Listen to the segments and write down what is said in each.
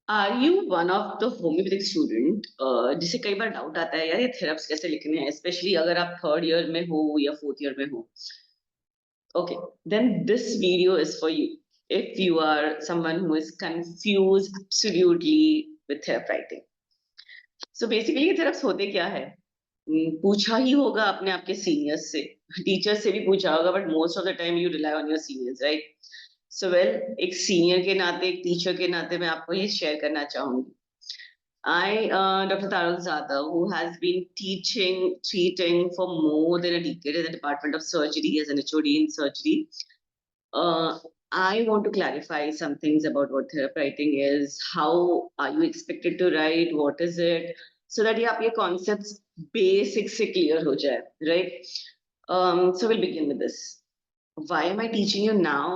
Are you one of the homeopathic student जिसे कई बार doubt आता है यार ये थेरप्स कैसे लिखने हैं, स्पेशली अगर आप थर्ड ईयर में हो या फोर्थ ईयर में हो. Okay, then this video is for you if you are someone who is confuse absolutely with therap writing. So basically ये थेरप्स होते क्या है? पूछा ही होगा आपने आपके सीनियर्स से, टीचर से भी पूछा होगा, but most of the time you rely on your seniors, right? So well, एक सीनियर के नाते, एक टीचर के नाते मैं आपको ये शेयर करना चाहूंगी. Dr. Tarun Zada, who has been treating for more than a decade in the Department of Surgery as an HOD in surgery. Uh, I want to clarify some things about what therapy writing is. How are you expected to write? What is it? So that ये आप ये concepts basic से clear हो जाए, right? So we'll begin with this. Why am I teaching you now?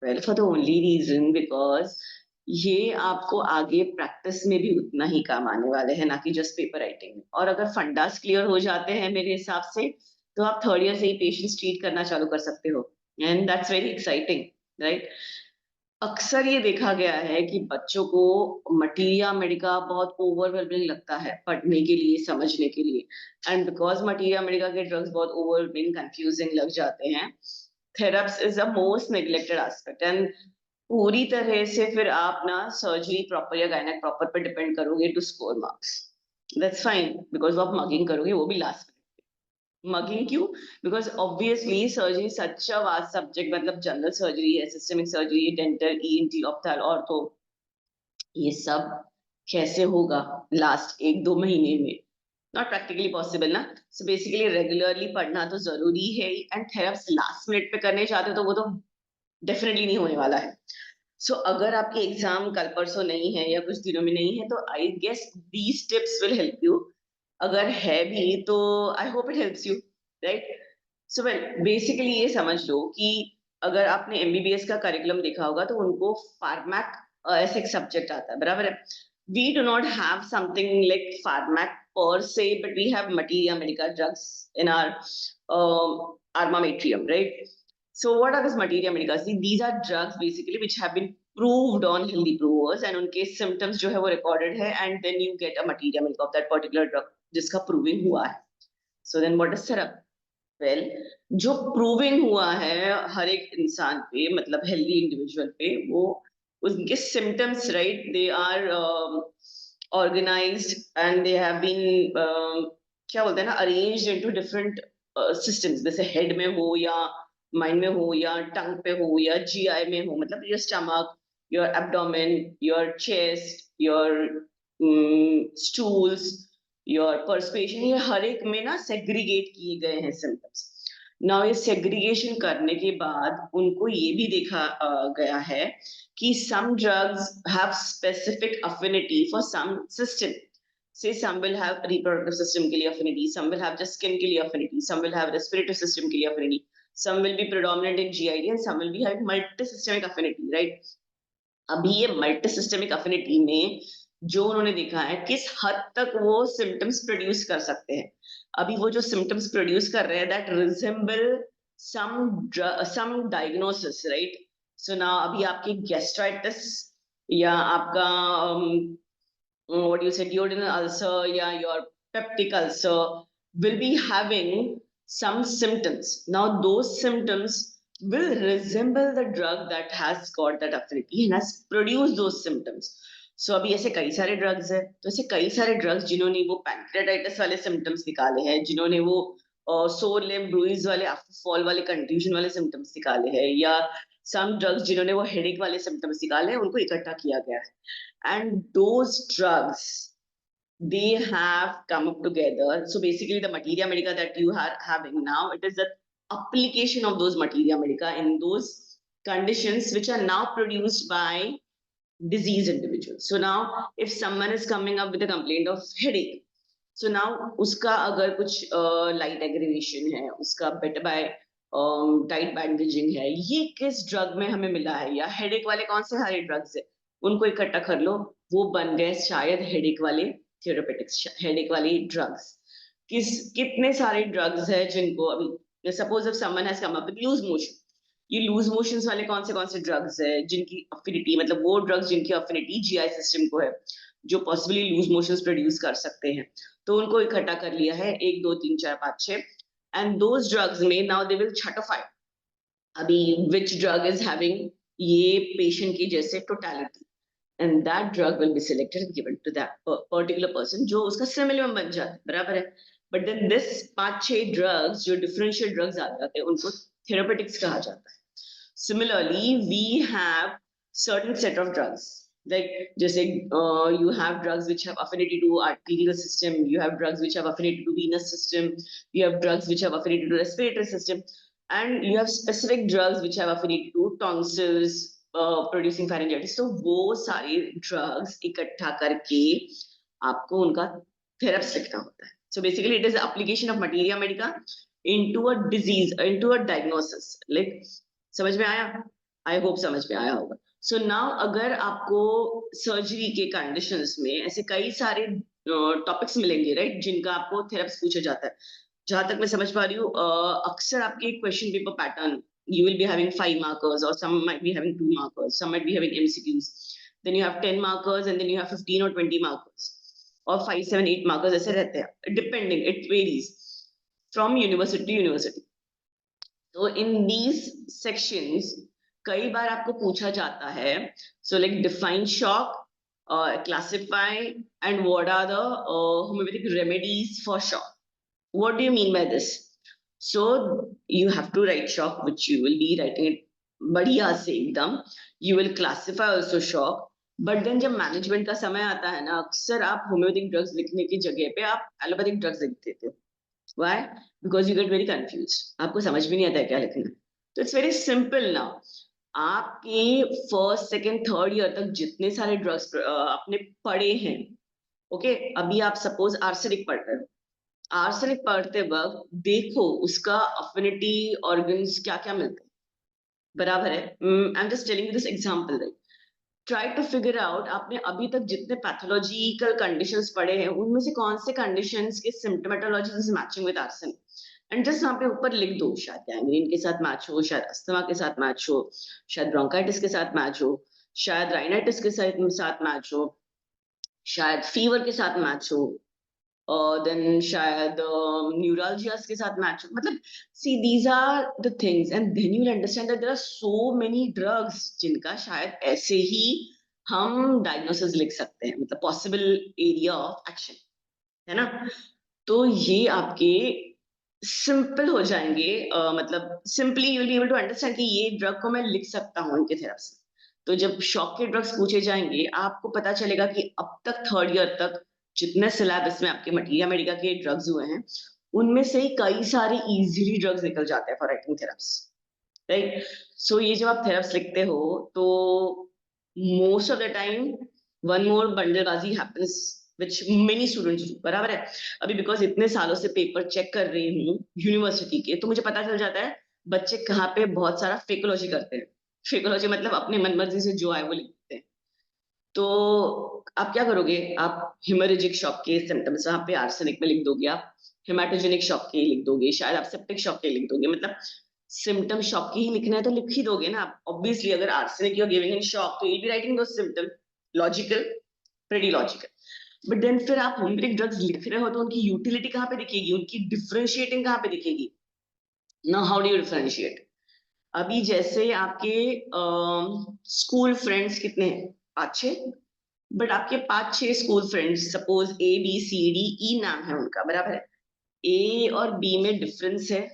Well, for the only reason because ये आपको आगे practice में भी उतना ही काम आने वाले हैं, ना कि जस्ट पेपर राइटिंग में. और अगर फंडास क्लियर हो जाते हैं मेरे हिसाब से, तो आप थर्ड ईयर से ही पेशेंट्स ट्रीट करना चालू कर सकते हो. And that's very exciting, right? अक्सर ये देखा गया है कि बच्चों को मटीरिया मेडिका बहुत ओवरवेलमिंग लगता है पढ़ने के लिए, समझने के लिए. एंड बिकॉज मटीरिया मेडिका के ड्रग्स बहुत ओवरवेलमिंग, कंफ्यूजिंग लग जाते हैं, theraps is the most neglected aspect. And पूरी तरह से फिर आप ना सर्जरी प्रॉपर या गायनेक प्रॉपर पे डिपेंड करोगे to score marks. That's fine, because आप मगिंग करोगे, वो भी लास्ट. मगिंग क्यों? Because obviously surgery such a vast subject. मतलब जनरल सर्जरी है, systemic surgery, dental, ENT, ophthal, ortho, ये सब कैसे होगा लास्ट एक दो महीने में? नॉट प्रैक्टिकली पॉसिबल ना. सो बेसिकली रेगुलरली पढ़ना तो जरूरी है, एंड थेरप्स लास्ट मिनट पे करने चाहते हो तो वो तो डेफिनेटली नहीं होने वाला है. सो अगर आपकी एग्जाम कल परसों नहीं है या कुछ दिनों में नहीं है, तो I guess these tips will help you. अगर है भी तो I hope it helps you, right? So well, basically ये समझ लो कि अगर आपने एमबीबीएस का करिकुलम देखा होगा तो उनको फार्मैक ऐसे एक सब्जेक्ट आता है, बराबर है? We do not have something like pharmac per se, but we have materia medica drugs in our armamentarium, right? So what are these materia medica? See, these are drugs basically which have been proved on healthy provers, and उनके symptoms जो है वो recorded है, and then you get a materia medica of that particular drug जिसका proving हुआ है. So then what is syrup? Well, जो proving हुआ है हर एक इंसान पे, मतलब healthy individual पे, वो उनके symptoms, right? They are organized and they have been क्या बोलते हैं ना, arranged into different systems. जैसे head में हो या mind में हो या tongue पे हो या GI में हो, मतलब your stomach, your abdomen, your chest, your stools, your perspiration, ये हर एक में ना सेग्रीगेट किए गए हैं सिम्टम्स. नाउ ये सेग्रीगेशन करने के बाद उनको ये भी देखा गया है कि some drugs have specific affinity for some system. Say some will have reproductive system के लिए affinity, some will have just skin के लिए affinity, some will have respiratory system के लिए affinity, some will be predominant in GID, and some will be having multi systemic affinity, right? अभी ये multi systemic affinity में जो उन्होंने देखा है किस हद तक वो सिम्टम्स प्रोड्यूस कर सकते हैं. अभी वो जो सिम्टम्स प्रोड्यूस कर रहे हैं that resemble some diagnosis, right? So ना अभी आपकी गैस्ट्राइटिस या आपका what you said duodenal ulcer या your peptic ulcer will be having some symptoms. Now those symptoms will resemble the drug that has got that affinity and has produced those symptoms. So अभी ऐसे कई सारे drugs है, तो ऐसे कई सारे ड्रग्स जिन्होंने वो पैंक्रेटाइटिस वाले सिम्टम्स निकाले हैं, जिन्होंने वो सोर लिम्ब ब्रूइज वाले, फॉल वाले, कंट्यूजन वाले सिम्टम्स निकाले हैं, या सम ड्रग्स जिन्होंने वो हेडेक वाले सिम्टम्स निकाले हैं, उनको इकट्ठा किया गया है. And those drugs, they have come up together. So basically the materia medica that you are having now, it is the application of those materia medica in those conditions which are now produced by diseased individuals. So now if someone is coming up with a complaint of headache, so now उसका अगर कुछ light aggravation है, उसका beta by tight bandaging है, ये किस drug में हमें मिला है, या हेडेक वाले कौन से सारे ड्रग्स है, उनको इकट्ठा कर लो, वो बन गए शायद हेडेक वाले थेरापेटिक्स, हेडेक वाली ड्रग्स. कितने सारे ड्रग्स है जिनको अभी, suppose if someone has come up with loose motion, ये लूज मोशंस वाले कौन से ड्रग्स है जिनकी अफिनिटी, मतलब वो ड्रग्स जिनकी अफिनिटी जीआई सिस्टम को है, जो पॉसिबली लूज मोशंस प्रोड्यूस कर सकते हैं, तो उनको इकट्ठा कर लिया है 1 2 3 4 5 6, एंड दोज ड्रग्स में नाउ दे विल छाटिफाई अभी विच ड्रग इज हैविंग ये पेशेंट की जैसे totality, and that drug will be selected given to that particular person जो उसका सिमिलम बन जाता है, बराबर है। बट देन दिस 5-6 ड्रग्स जो डिफरेंशियल ड्रग्स आ जाते हैं उनको थेरापेटिक्स कहा जाता है। Similarly, we have certain set of drugs. Like जैसे you have drugs which have affinity to arterial system, you have drugs which have affinity to venous system, you have drugs which have affinity to respiratory system, and you have specific drugs which have affinity to tonsils, producing pharyngitis. So वो सारे drugs इकट्ठा करके आपको उनका थेरेप्स लिखना होता है. So basically, it is the application of materia medica into a disease, into a diagnosis. Like समझ में आया? आई होप समझ में आया होगा. सो नाउ अगर आपको सर्जरी के कंडीशंस में ऐसे कई सारे टॉपिक्स मिलेंगे, राइट, जिनका आपको थेरेप्स पूछा जाता है. जहां तक मैं समझ पा रही हूँ, अक्सर आपके question paper pattern you will be having 5 markers, or some might be having 2 markers, some might be having MCQs, then you have 10 markers, and then you have 15 or 20 markers, or 5 7 8 markers ऐसे रहते हैं, depending, it varies from university to university. तो in these sections कई बार आपको पूछा जाता है, so like define shock, classify, and what are the homeopathic remedies for shock. What do you mean by this? So you have to write shock which you will be writing it बढ़िया से एकदम. You will classify also shock, but then जब management का समय आता है ना, अक्सर आप होम्योपैथिक ड्रग्स लिखने की जगह पे आप एलोपैथिक ड्रग्स लिख देते हो. Why? Because you get very confused. आपको समझ भी नहीं आता है क्या लिखना है. तो इट्स वेरी सिंपल नाउ. आपके फर्स्ट सेकंड थर्ड ईयर तक जितने सारे ड्रग्स आपने पढ़े हैं, ओके, अभी आप सपोज आर्सेनिक पढ़ रहे हो. आर्सेनिक पढ़ते वक्त देखो उसका अफिनिटी ऑर्गन्स क्या क्या मिलते हैं, बराबर है. I am just telling you this example, right. Try to figure out आपने अभी तक जितने पैथोलॉजिकल कंडीशंस पढ़े हैं उनमें से कौन से कंडीशंस के symptomatology is matching with arsenic, and just वहां पे ऊपर लिख दो. शायद गैंग्रीन के साथ मैच हो, शायद अस्थमा के साथ मैच हो, शायद ब्रोंकाइटिस के साथ मैच हो, शायद राइनाइटिस के साथ मैच हो, शायद फीवर के साथ मैच हो, देन शायद न्यूरल्जियास के साथ मैच हो. मतलब see these are the things, and then you will understand that there are so many drugs जिनका शायद ऐसे ही हम डायग्नोसिस लिख सकते हैं, मतलब पॉसिबल एरिया ऑफ एक्शन, है ना. तो ये आपके सिंपल हो जाएंगे, मतलब simply you will be able to understand कि ये ड्रग को मैं लिख सकता हूँ इनके थेरेपी से. तो जब शॉक के ड्रग्स पूछे जाएंगे आपको पता चलेगा कि अब तक थर्ड ईयर तक जितने सिलेबस में आपके मटीरिया मेडिका के ड्रग्स हुए हैं उनमें से ही कई सारे इजीली ड्रग्स निकल जाते हैं for writing theraps, right. So ये जब आप थेरेप्स लिखते हो तो most of the time one more बंडलबाजी happens which many students do, बराबर है. अभी बिकॉज इतने सालों से पेपर चेक कर रही हूँ यूनिवर्सिटी के, तो मुझे पता चल जाता है बच्चे कहाँ पे बहुत सारा फेकोलॉजी करते हैं. फेकोलॉजी मतलब अपने मन मर्जी से जो आए वो लिखते हैं. तो आप क्या करोगे, आप हेमोरेजिक शॉक के सिम्टम्स वहां पे आर्सेनिक में लिख दोगे, आप हेमाटोजेनिक शॉक के लिख दोगे, शायद आप सेप्टिक शॉक के लिख दोगे. मतलब सिम्टम शॉक के ही लिखना है तो लिख ही दोगे ना आप. ऑब्वियसली अगर arsenic you are giving in shock तो you will be writing those symptom. Logical, pretty logical. But then फिर आप होम्योपैथिक ड्रग्स लिख रहे हो तो उनकी यूटिलिटी कहाँ पे दिखेगी, उनकी डिफरेंशिएटिंग कहाँ पे दिखेगी ना. How do you differentiate? अभी जैसे आपके स्कूल फ्रेंड्स कितने हैं, 5-6, बट आपके 5-6 स्कूल फ्रेंड्स सपोज ABCDE नाम है उनका, बराबर है. A और B में डिफरेंस है,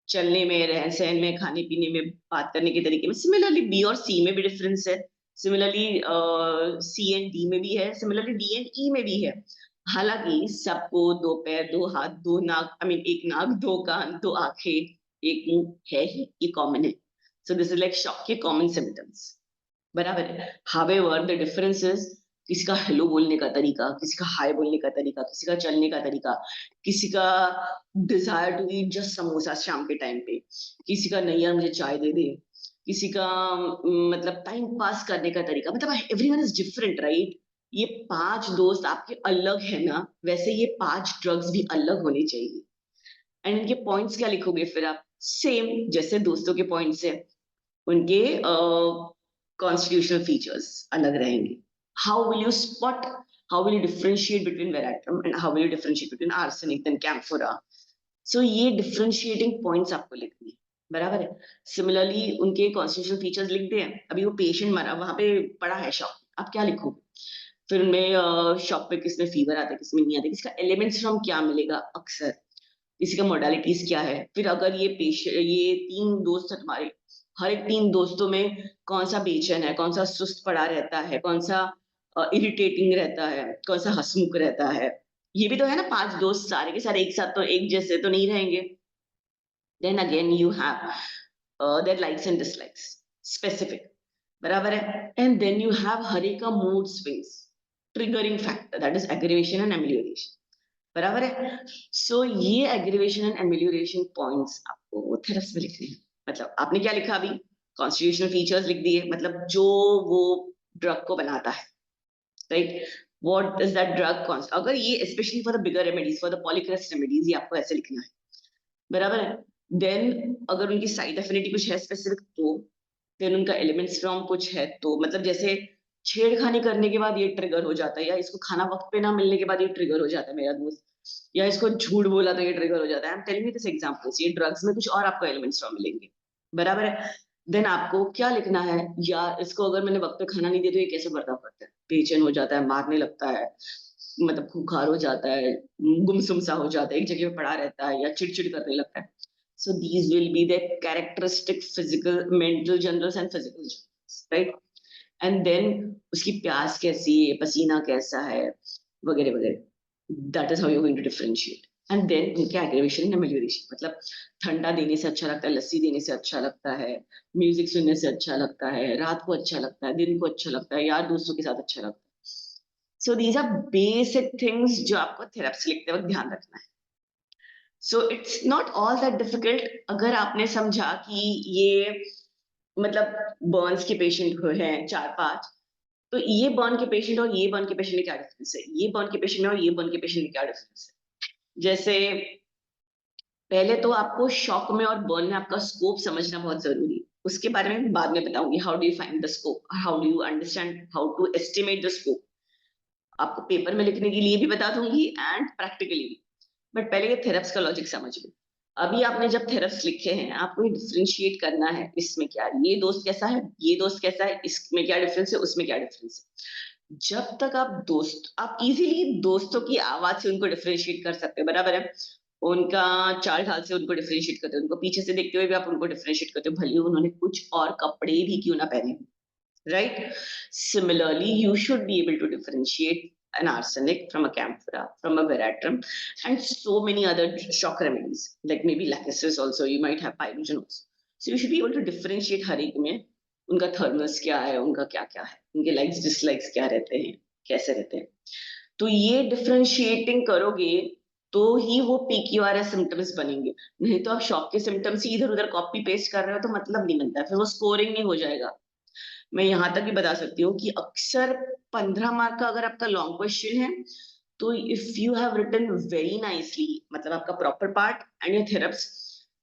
चलने में, रहन सहन में, खाने पीने में, बात करने के तरीके में. सिमिलरली B और C में भी डिफरेंस है, सिमिलरली C एंड D में भी है, सिमिलरली D एंड E में भी है. हालांकि सबको 2 पैर 2 हाथ 2 नाक, आई मीन 1 नाक 2 कान 2 आंखें 1 मुंह है ही, ये कॉमन है. So this is like shock के कॉमन सिम्टम्स, बराबर है. हाउएवर द डिफरेंस इज किसी का हेलो बोलने का तरीका, किसी का हाय बोलने का तरीका, किसी का चलने का तरीका, किसी का desire to eat just samosa शाम के टाइम पे, किसी का नहीं यार मुझे चाय दे दे, किसी का मतलब टाइम पास करने का तरीका. मतलब एवरीवन इज डिफरेंट, राइट. ये 5 दोस्त आपके अलग है ना, वैसे ये 5 ड्रग्स भी अलग होने चाहिए. एंड इनके पॉइंट्स क्या लिखोगे फिर आप, सेम जैसे दोस्तों के पॉइंट्स है. उनके कॉन्स्टिट्यूशनल फीचर्स अलग रहेंगे. How will you spot, how will you differentiate between veratrum and how will you differentiate between arsenic and camphora. So ये डिफरेंशिएटिंग पॉइंट्स आपको लिखने हैं, बराबर है. सिमिलरली उनके कॉन्स्टिट्यूशनल फीचर्स लिख दिए. अभी वो पेशेंट मरा, वहां पे पड़ा है शॉप, आप क्या लिखोगे? फिर उनमें शॉप पे किसमें फीवर आता है, किसमें नहीं आता है, किसका एलिमेंट्स फ्रॉम क्या मिलेगा अक्सर, किसी का मोडालिटीज क्या है. फिर अगर ये पेशेंट, ये 3 दोस्त है तुम्हारे, हर एक 3 दोस्तों में कौन सा बेचैन है, कौन सा सुस्त पड़ा रहता है, कौन सा इरिटेटिंग रहता है, कौन सा हंसमुख रहता है. ये भी तो है ना, 5 दोस्त सारे के सारे एक साथ तो एक जैसे तो नहीं रहेंगे. Then again you have their likes and dislikes, specific, बराबर है. एंड देन यू हैव हर एक का mood swings, triggering factor, that is aggravation and amelioration, बराबर है. सो ये एग्रीवेशन एंड एमिलियोरेशन पॉइंट्स आपको थेरप्स में लिखने हैं. मतलब आपने क्या लिखा अभी, कॉन्स्टिट्यूशनल फीचर्स लिख दिए, मतलब जो वो ड्रग को बनाता है, right. What is that drug, अगर ये specially for the bigger remedies, for the polycrest remedies, ये आपको ऐसे लिखना है, बराबर है. देन अगर उनकी साइड एफिनिटी कुछ है स्पेसिफिक तो, देन उनका एलिमेंट्स फ्रॉम कुछ है तो, मतलब जैसे छेड़खानी करने के बाद ये ट्रिगर हो जाता है, या इसको खाना वक्त पे ना मिलने के बाद ये ट्रिगर हो जाता है मेरा दोस्त, या इसको झूठ बोला तो ये ट्रिगर हो जाता है. I am telling you this examples. ये ड्रग्स में कुछ और आपको एलिमेंट्स फ्रॉम मिलेंगे, बराबर है. देन आपको क्या लिखना है, यार इसको अगर मैंने वक्त पे खाना नहीं दिया तो ये कैसे बर्ताव करता है, बेचैन हो जाता है, मारने लगता है, मतलब खूंखार हो जाता है, गुमसुम सा हो जाता है, एक जगह पे पड़ा रहता है, या चिड़चिड़ करने लगता है. So these will be the characteristic physical, mental generals and physical generals, right? And then उसकी प्यास कैसी है, पसीना कैसा है, वगैरह वगैरह. That is how you're going to differentiate. And then उनके aggravation and amelioration, मतलब ठंडा देने से अच्छा लगता है, लस्सी देने से अच्छा लगता है, म्यूजिक सुनने से अच्छा लगता है, रात को अच्छा लगता है, दिन को अच्छा लगता है, यार दोस्तों के साथ अच्छा लगता है. So these are basic things जो आपको थेरेप्स लिखते वक्त ध्यान रखना है. So it's not all that difficult. अगर आपने समझा कि ये मतलब बर्न्स के पेशेंट हो हैं 4-5, तो ये बर्न के पेशेंट और ये बर्न के पेशेंट में क्या डिफरेंस है, ये बर्न के पेशेंट में और ये बर्न के पेशेंट में क्या डिफरेंस है. जैसे पहले तो आपको शॉक में और बर्न में आपका स्कोप समझना बहुत जरूरी है. उसके बारे में बाद में बताऊंगी, how do you find the scope, how do you understand how to estimate the scope. आपको पेपर में लिखने के लिए भी बता दूंगी एंड प्रैक्टिकली भी. बट पहले ये थेरप्स का लॉजिक समझ लो. अभी आपने जब थेरप्स लिखे हैं, आपको डिफरेंशिएट करना है, इसमें क्या है, ये दोस्त कैसा है, ये दोस्त कैसा है, इसमें क्या डिफरेंस है, उसमें क्या डिफरेंस है. जब तक आप इजीली दोस्तों की आवाज से उनको डिफरेंशिएट कर सकते हो, बराबर है. उनका चाल ढाल से उनको डिफरेंशिएट करते हो, उनको पीछे से देखते हुए भी आप उनको डिफरेंशिएट करते हो, भले उन्होंने कुछ और कपड़े भी क्यों ना पहने, right? Similarly, you should be able to differentiate an arsenic from a camphora, from a veratrum, and so many other shock remedies, like maybe lachesis also, you might have pyrogen also. So you should be able to differentiate हर एक में उनका thermals क्या है, उनका क्या क्या है, उनके लाइक्स डिसलाइक्स क्या रहते हैं, कैसे रहते हैं. तो ये डिफरेंशिएटिंग करोगे तो ही वो पीक्यूआरएस सिम्टम्स बनेंगे. नहीं तो आप शॉक के सिम्टम्स ही इधर उधर कॉपी पेस्ट कर रहे हो तो मतलब नहीं बनता, फिर वो स्कोरिंग नहीं हो जाएगा. मैं यहाँ तक भी बता सकती हूँ कि अक्सर 15 मार्क का अगर आपका लॉन्ग क्वेश्चन है, तो if you have written very nicely, मतलब आपका प्रॉपर पार्ट एंड योर थेरप्स,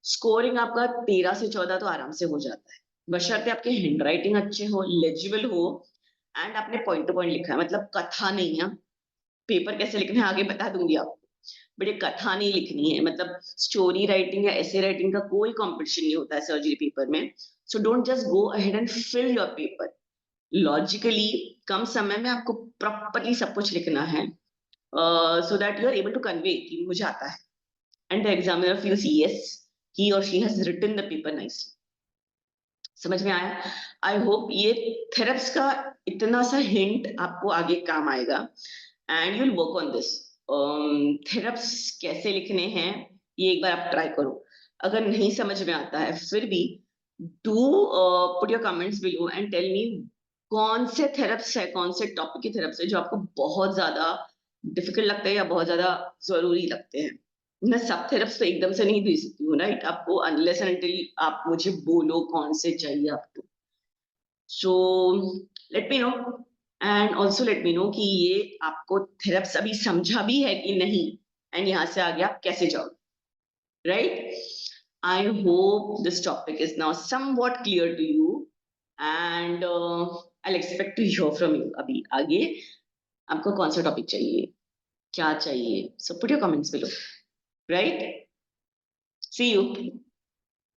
स्कोरिंग आपका 13 से 14 तो आराम से हो जाता है, बशर्ते आपके हैंड राइटिंग अच्छे हो, लेजिबल हो, एंड आपने पॉइंट टू पॉइंट लिखा है, मतलब कथा नहीं है. पेपर कैसे लिखना है आगे बता दूंगी आपको, बट ये कथा नहीं लिखनी है. मतलब स्टोरी राइटिंग या ऐसे राइटिंग का कोई कंपटीशन नहीं होता है सर्जरी पेपर में. So don't just go ahead and fill your paper. Logically कम समय में आपको प्रॉपरली सब कुछ लिखना है, so that you are able to convey कि मुझे आता है, and the examiner feels yes, he और she has written the paper nicely. समझ में आया? आई होप ये थेरप्स का इतना सा हिंट आपको आगे काम आएगा, and you will work on this. थेरप्स कैसे लिखने हैं ये एक बार आप ट्राई करो. अगर नहीं समझ में आता है फिर भी do put your comments below and tell me कौन से थेरप्स है, कौन से टॉपिक के थेरप्स है जो आपको बहुत ज्यादा डिफिकल्ट लगता है या बहुत ज्यादा जरूरी लगते हैं. मैं सब थेरप्स तो एकदम से नहीं दे सकती हूँ, राइट. आपको अनलेस एंड अनटिल आप मुझे बोलो कौन से चाहिए आपको. So let me know, and also let me know कि ये आपको थेरप्स अभी समझा भी है कि नहीं, एंड यहाँ से आगे आप कैसे जाओगे, right. I hope this topic is now somewhat clear to you, and I'll expect to hear from you. अभी आगे आपको कौन सा टॉपिक चाहिए, क्या चाहिए? So put your comments below. Right? See you.